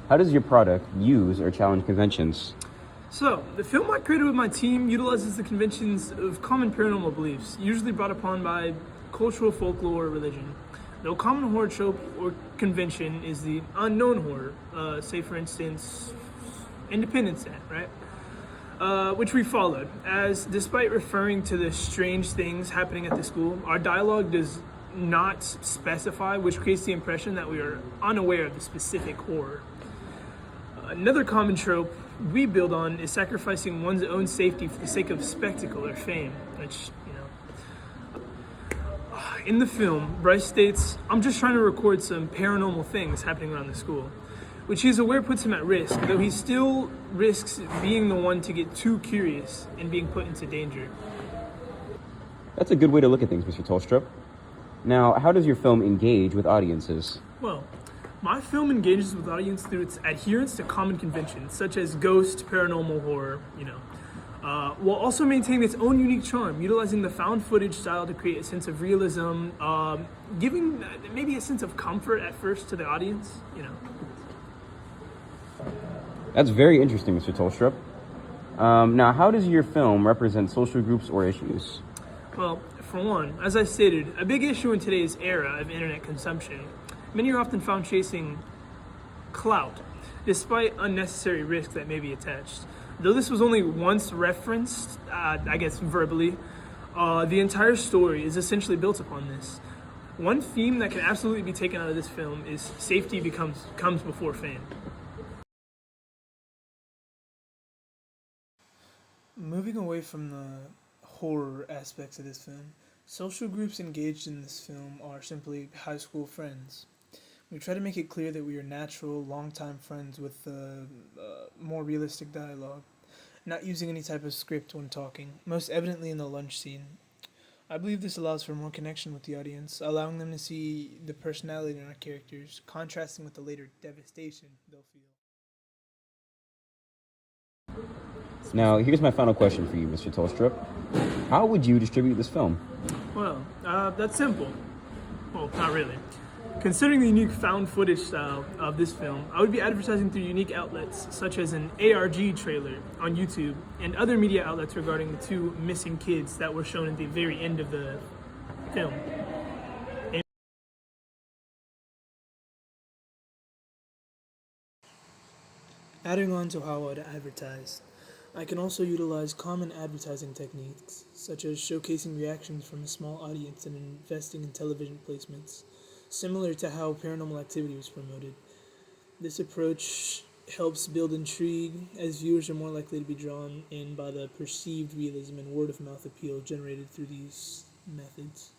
How does your product use or challenge conventions? So, the film I created with my team utilizes the conventions of common paranormal beliefs, usually brought upon by cultural folklore or religion. No common horror trope or convention is the unknown horror, say for instance, Independence Day, right? Which we followed, as despite referring to the strange things happening at the school, our dialogue does not specify, which creates the impression that we are unaware of the specific horror. Another common trope we build on is sacrificing one's own safety for the sake of spectacle or fame, which, in the film, Bryce states, "I'm just trying to record some paranormal things happening around the school," which he's aware puts him at risk, though he still risks being the one to get too curious and being put into danger. That's a good way to look at things, Mr. Tolstrup. Now, how does your film engage with audiences? Well, my film engages with audience through its adherence to common conventions, such as ghost, paranormal horror, while also maintaining its own unique charm, utilizing the found footage style to create a sense of realism, giving maybe a sense of comfort at first to the audience. That's very interesting, Mr. Tolstrup. Now, how does your film represent social groups or issues? Well, for one, as I stated, a big issue in today's era of internet consumption, many are often found chasing clout, despite unnecessary risk that may be attached. Though this was only once referenced, I guess verbally, the entire story is essentially built upon this. One theme that can absolutely be taken out of this film is safety comes before fame. Moving away from the horror aspects of this film, social groups engaged in this film are simply high school friends. We try to make it clear that we are natural, longtime friends with more realistic dialogue, not using any type of script when talking, most evidently in the lunch scene. I believe this allows for more connection with the audience, allowing them to see the personality in our characters, contrasting with the later devastation they'll feel. Now, here's my final question for you, Mr. Tolstrup. How would you distribute this film? Well, that's simple. Well, not really. Considering the unique found footage style of this film, I would be advertising through unique outlets such as an ARG trailer on YouTube and other media outlets regarding the two missing kids that were shown at the very end of the film. Adding on to how I'd advertise, I can also utilize common advertising techniques, such as showcasing reactions from a small audience and investing in television placements, similar to how Paranormal Activity was promoted. This approach helps build intrigue, as viewers are more likely to be drawn in by the perceived realism and word of mouth appeal generated through these methods.